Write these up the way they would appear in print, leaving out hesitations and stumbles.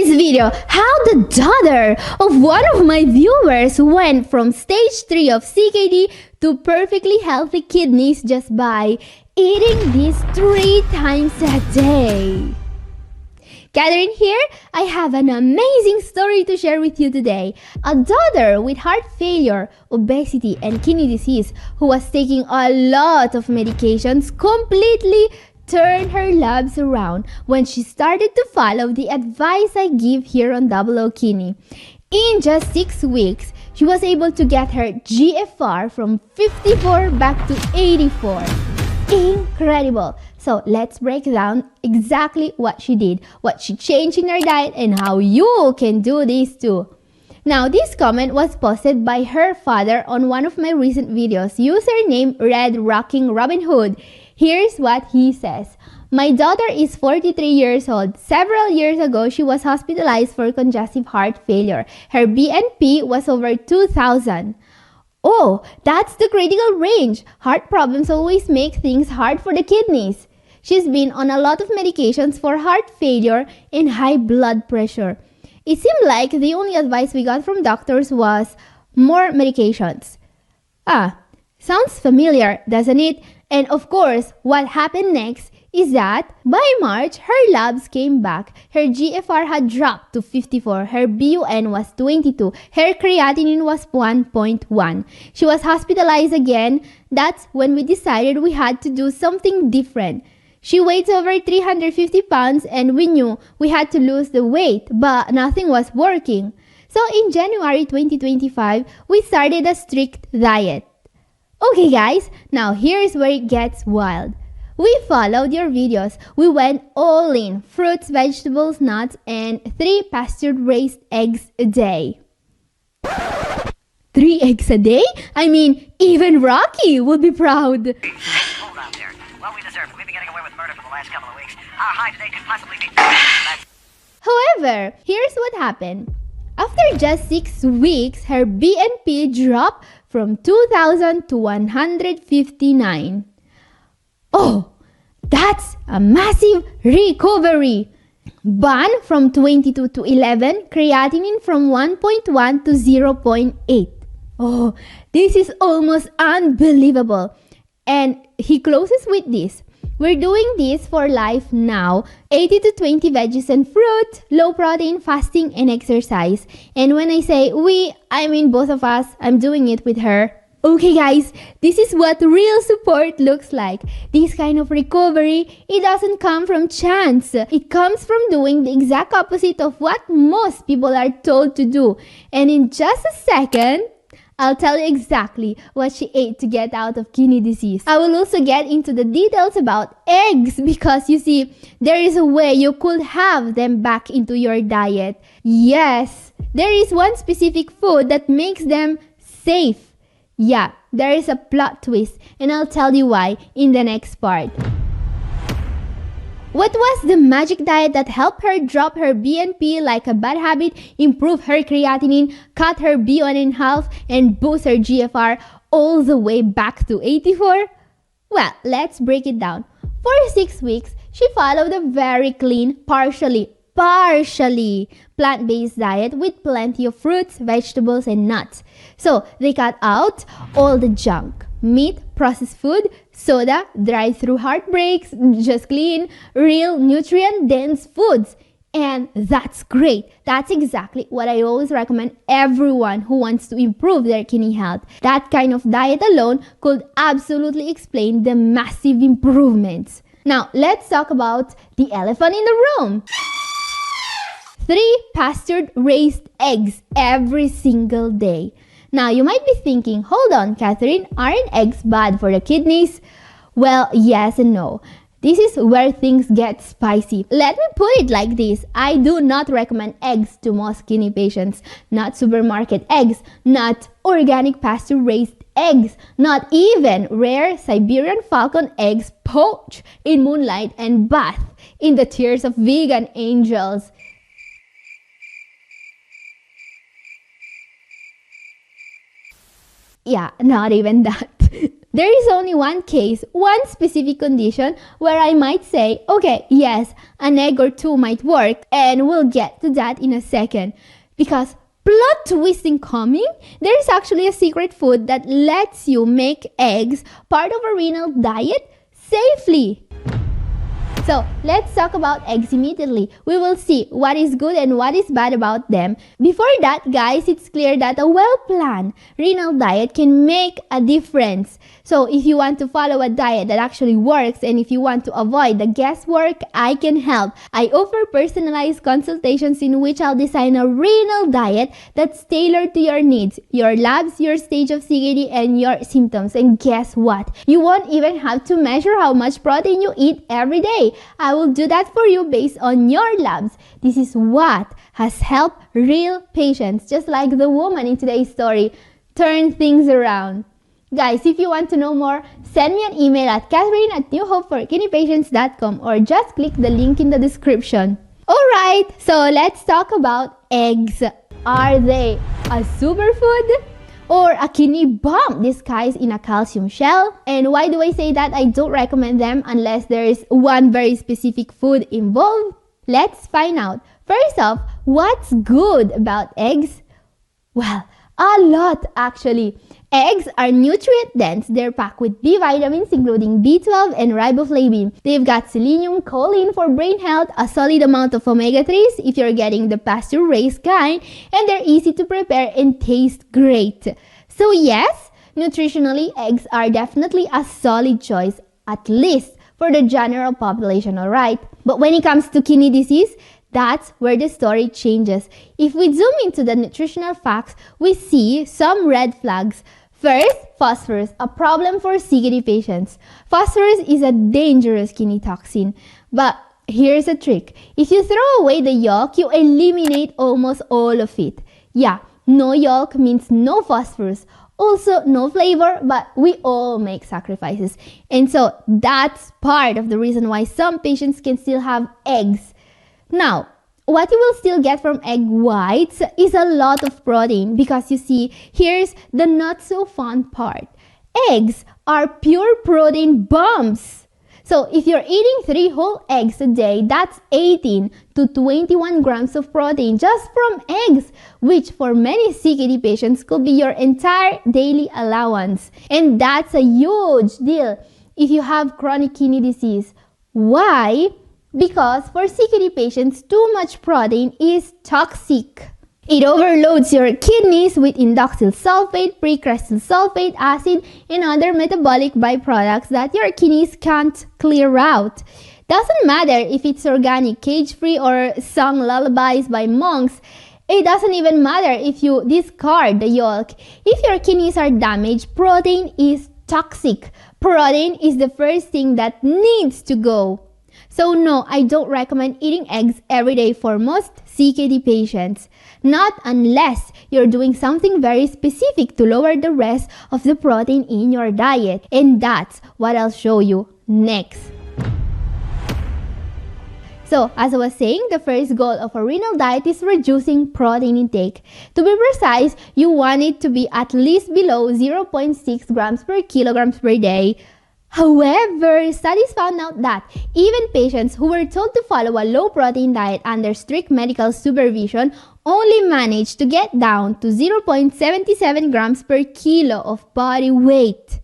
this video how the daughter of one of my viewers went from stage 3 of CKD to perfectly healthy kidneys just by eating these 3 times a day. Catherine here, I have an amazing story to share with you today. A daughter with heart failure, obesity, and kidney disease who was taking a lot of medications completely turned her labs around when she started to follow the advice I give here on Double O Kidney. In just 6 weeks, she was able to get her GFR from 54 back to 84. Incredible! So let's break down exactly what she did, what she changed in her diet, and how you can do this too. Now, this comment was posted by her father on one of my recent videos, username Red Rocking Robin Hood. Here's what he says. My daughter is 43 years old. Several years ago, she was hospitalized for congestive heart failure. Her BNP was over 2,000. Oh, that's the critical range. Heart problems always make things hard for the kidneys. She's been on a lot of medications for heart failure and high blood pressure. It seemed like the only advice we got from doctors was more medications. Sounds familiar, doesn't it? And of course, what happened next is that by March, her labs came back. Her GFR had dropped to 54. Her BUN was 22. Her creatinine was 1.1. She was hospitalized again. That's when we decided we had to do something different. She weighs over 350 pounds and we knew we had to lose the weight, but nothing was working. So in January 2025, we started a strict diet. Okay guys, now here's where it gets wild. We followed your videos. We went all in. Fruits, vegetables, nuts, and 3 pastured-raised eggs a day. 3 eggs a day? I mean, even Rocky would be proud. Hold on there. Well, we deserve it. We've been getting away with murder for the last couple of weeks. Our high today could possibly be... However, here's what happened. After just 6 weeks, her BNP dropped from 2,000 to 159. Oh, that's a massive recovery. BUN from 22 to 11, creatinine from 1.1 to 0.8. Oh, this is almost unbelievable. And he closes with this. We're doing this for life now. 80 to 20 veggies and fruit, low protein, fasting, and exercise. And when I say we, I mean both of us. I'm doing it with her. Okay guys, this is what real support looks like. This kind of recovery, it doesn't come from chance. It comes from doing the exact opposite of what most people are told to do. And in just a second, I'll tell you exactly what she ate to get out of kidney disease. I will also get into the details about eggs because you see, there is a way you could have them back into your diet. Yes, there is one specific food that makes them safe. Yeah, there is a plot twist and I'll tell you why in the next part. What was the magic diet that helped her drop her BNP like a bad habit, improve her creatinine, cut her BUN in half, and boost her GFR all the way back to 84? Well, let's break it down. For 6 weeks, she followed a very clean, partially plant-based diet with plenty of fruits, vegetables, and nuts. So they cut out all the junk. Meat, processed food, soda, drive-through heartbreaks, just clean, real nutrient-dense foods. And that's great. That's exactly what I always recommend everyone who wants to improve their kidney health. That kind of diet alone could absolutely explain the massive improvements. Now, let's talk about the elephant in the room. 3 pastured-raised eggs every single day. Now, you might be thinking, hold on, Catherine, aren't eggs bad for the kidneys? Well, yes and no. This is where things get spicy. Let me put it like this. I do not recommend eggs to most kidney patients. Not supermarket eggs, not organic pasture-raised eggs, not even rare Siberian falcon eggs poached in moonlight and bathed in the tears of vegan angels. Yeah, not even that. There is only one case, one specific condition where I might say, okay, yes, an egg or two might work, and we'll get to that in a second. Because plot twist incoming, there is actually a secret food that lets you make eggs part of a renal diet safely. So let's talk about eggs immediately. We will see what is good and what is bad about them. Before that, guys, it's clear that a well-planned renal diet can make a difference. So if you want to follow a diet that actually works, and if you want to avoid the guesswork, I can help. I offer personalized consultations in which I'll design a renal diet that's tailored to your needs, your labs, your stage of CKD, and your symptoms. And guess what? You won't even have to measure how much protein you eat every day. I will do that for you based on your labs. This is what has helped real patients, just like the woman in today's story, turn things around. Guys, if you want to know more, send me an email at catherine@newhopeforkidneypatients.com or just click the link in the description. Alright, so let's talk about eggs. Are they a superfood? Or a kidney bomb disguised in a calcium shell? And why do I say that I don't recommend them unless there is one very specific food involved? Let's find out. First off, what's good about eggs? Well, a lot actually. Eggs are nutrient dense. They're packed with B vitamins including B12 and riboflavin. They've got selenium, choline for brain health, a solid amount of omega-3s if you're getting the pasture-raised kind, and they're easy to prepare and taste great. So yes, nutritionally, eggs are definitely a solid choice, at least for the general population, alright? But when it comes to kidney disease, that's where the story changes. If we zoom into the nutritional facts, we see some red flags. First, phosphorus, a problem for CKD patients. Phosphorus is a dangerous kidney toxin. But here's a trick. If you throw away the yolk, you eliminate almost all of it. Yeah, no yolk means no phosphorus. Also, no flavor, but we all make sacrifices. And so that's part of the reason why some patients can still have eggs. Now, what you will still get from egg whites is a lot of protein, because you see, here's the not so fun part. Eggs are pure protein bombs. So if you're eating 3 whole eggs a day, that's 18 to 21 grams of protein just from eggs, which for many CKD patients could be your entire daily allowance. And that's a huge deal if you have chronic kidney disease. Why? Because for CKD patients, too much protein is toxic. It overloads your kidneys with indoxyl sulfate, precressyl sulfate acid, and other metabolic byproducts that your kidneys can't clear out. Doesn't matter if it's organic, cage-free, or sung lullabies by monks. It doesn't even matter if you discard the yolk. If your kidneys are damaged, protein is toxic. Protein is the first thing that needs to go. So no, I don't recommend eating eggs every day for most CKD patients. Not unless you're doing something very specific to lower the rest of the protein in your diet. And that's what I'll show you next. So, as I was saying, the first goal of a renal diet is reducing protein intake. To be precise, you want it to be at least below 0.6 grams per kilograms per day. However, studies found out that even patients who were told to follow a low-protein diet under strict medical supervision only managed to get down to 0.77 grams per kilo of body weight.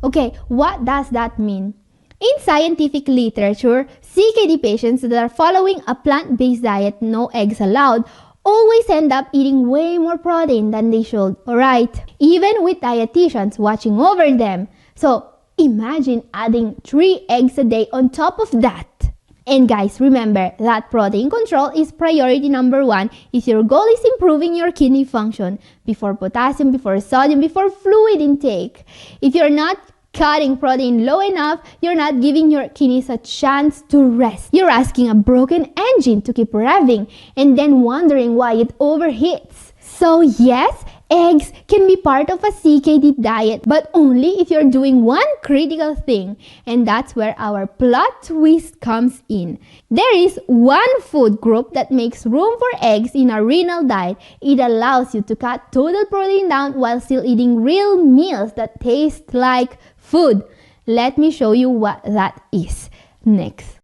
Okay, what does that mean? In scientific literature, CKD patients that are following a plant-based diet, no eggs allowed, always end up eating way more protein than they should, alright? Even with dietitians watching over them. So, imagine adding 3 eggs a day on top of that. And guys, remember that protein control is priority number 1 if your goal is improving your kidney function, before potassium, before sodium, before fluid intake. If you're not cutting protein low enough, you're not giving your kidneys a chance to rest. You're asking a broken engine to keep revving and then wondering why it overheats. So yes, eggs can be part of a CKD diet, but only if you're doing one critical thing, and that's where our plot twist comes in. There is one food group that makes room for eggs in a renal diet. It allows you to cut total protein down while still eating real meals that taste like food. Let me show you what that is next.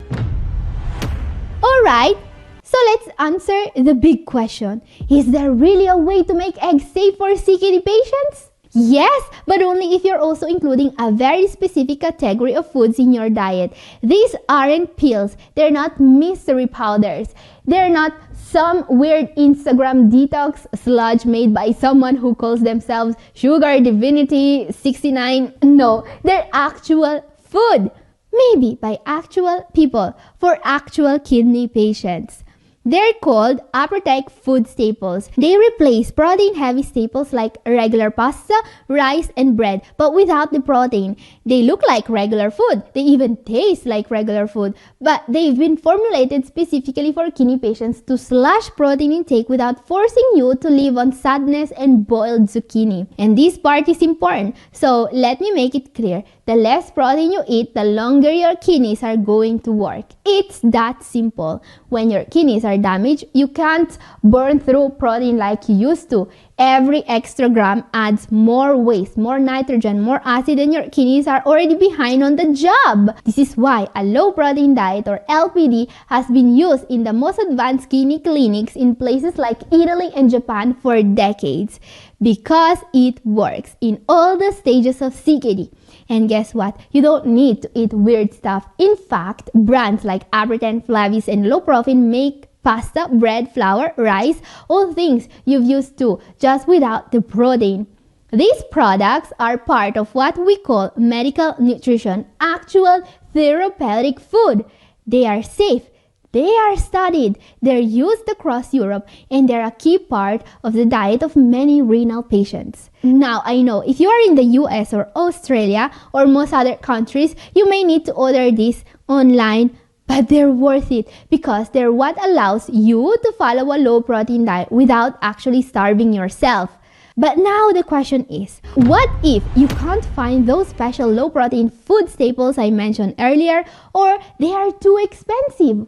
Alright, so let's answer the big question. Is there really a way to make eggs safe for CKD patients? Yes, but only if you're also including a very specific category of foods in your diet. These aren't pills. They're not mystery powders. They're not some weird Instagram detox sludge made by someone who calls themselves Sugar Divinity 69. No, they're actual food. Maybe by actual people for actual kidney patients. They're called Aprotec food staples. They replace protein-heavy staples like regular pasta, rice, and bread, but without the protein. They look like regular food. They even taste like regular food, but they've been formulated specifically for kidney patients to slash protein intake without forcing you to live on sadness and boiled zucchini. And this part is important, so let me make it clear. The less protein you eat, the longer your kidneys are going to work. It's that simple. When your kidneys are damaged, you can't burn through protein like you used to. Every extra gram adds more waste, more nitrogen, more acid, and your kidneys are already behind on the job. This is why a low protein diet, or LPD, has been used in the most advanced kidney clinics in places like Italy and Japan for decades. Because it works in all the stages of CKD. And guess what? You don't need to eat weird stuff. In fact, brands like Abritain, Flavis, and Low Profin make pasta, bread, flour, rice, all things you've used to, just without the protein. These products are part of what we call medical nutrition, actual therapeutic food. They are safe. They are studied, they're used across Europe, and they're a key part of the diet of many renal patients. Now, I know if you are in the US or Australia or most other countries, you may need to order this online, but they're worth it because they're what allows you to follow a low-protein diet without actually starving yourself. But now the question is, what if you can't find those special low-protein food staples I mentioned earlier, or they are too expensive?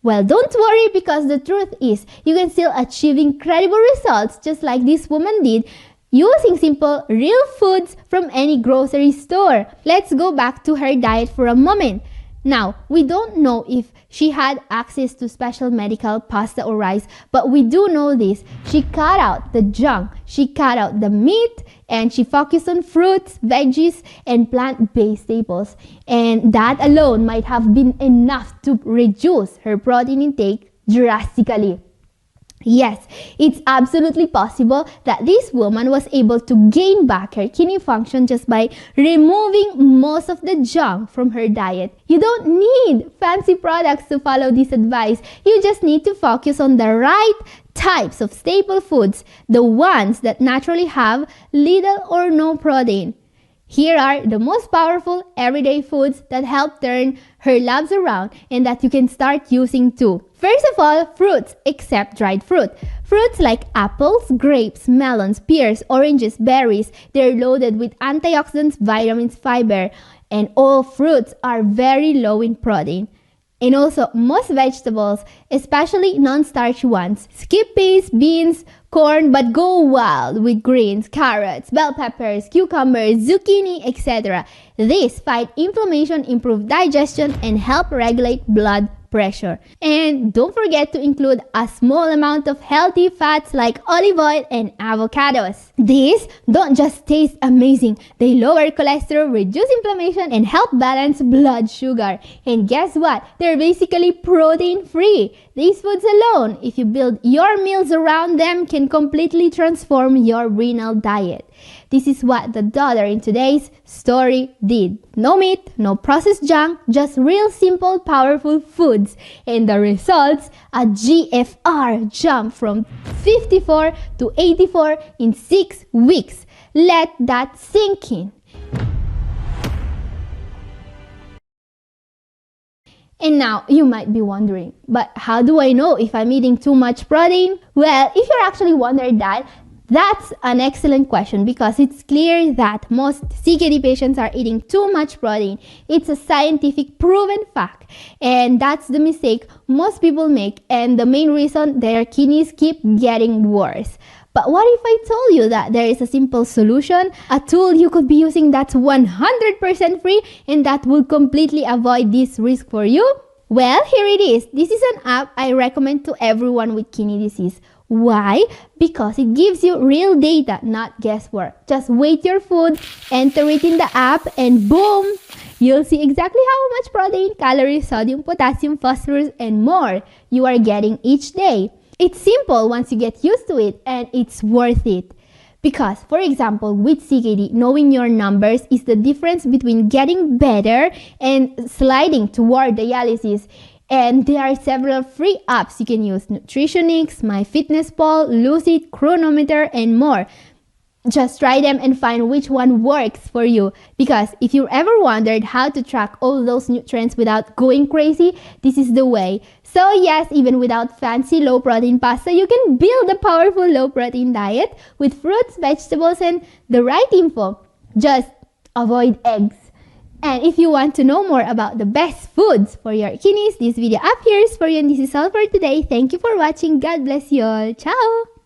Well, don't worry, because the truth is you can still achieve incredible results just like this woman did using simple, real foods from any grocery store. Let's go back to her diet for a moment. Now, we don't know if she had access to special medical pasta or rice, but we do know this. She cut out the junk, she cut out the meat, and she focused on fruits, veggies, and plant-based staples. And that alone might have been enough to reduce her protein intake drastically. Yes, it's absolutely possible that this woman was able to gain back her kidney function just by removing most of the junk from her diet. You don't need fancy products to follow this advice. You just need to focus on the right types of staple foods, the ones that naturally have little or no protein. Here are the most powerful everyday foods that help turn her labs around and that you can start using too. First of all, fruits, except dried fruit. Fruits like apples, grapes, melons, pears, oranges, berries, they're loaded with antioxidants, vitamins, fiber, and all fruits are very low in protein. And also, most vegetables, especially non-starchy ones, skip peas, beans, corn, but go wild with greens, carrots, bell peppers, cucumbers, zucchini, etc. These fight inflammation, improve digestion, and help regulate blood pressure. And don't forget to include a small amount of healthy fats like olive oil and avocados. These don't just taste amazing, they lower cholesterol, reduce inflammation, and help balance blood sugar. And guess what? They're basically protein free. These foods alone, if you build your meals around them, can completely transform your renal diet. This is what the daughter in today's story did. No meat, no processed junk, just real simple, powerful foods. And the results, a GFR jump from 54 to 84 in 6 weeks. Let that sink in. And now, you might be wondering, but how do I know if I'm eating too much protein? Well, if you're actually wondering that, that's an excellent question, because it's clear that most CKD patients are eating too much protein. It's a scientific proven fact, and that's the mistake most people make, and the main reason their kidneys keep getting worse. But what if I told you that there is a simple solution, a tool you could be using that's 100% free and that will completely avoid this risk for you? Well, here it is. This is an app I recommend to everyone with kidney disease. Why? Because it gives you real data, not guesswork. Just weight your food, enter it in the app, and boom! You'll see exactly how much protein, calories, sodium, potassium, phosphorus, and more you are getting each day. It's simple once you get used to it, and it's worth it. Because, for example, with CKD, knowing your numbers is the difference between getting better and sliding toward dialysis. And there are several free apps you can use: Nutritionix, MyFitnessPal, Lucid, Chronometer, and more. Just try them and find which one works for you. Because if you ever wondered how to track all those nutrients without going crazy, this is the way. So yes, even without fancy low-protein pasta, you can build a powerful low-protein diet with fruits, vegetables, and the right info. Just avoid eggs. And if you want to know more about the best foods for your kidneys, this video up here is for you, and this is all for today. Thank you for watching. God bless you all. Ciao!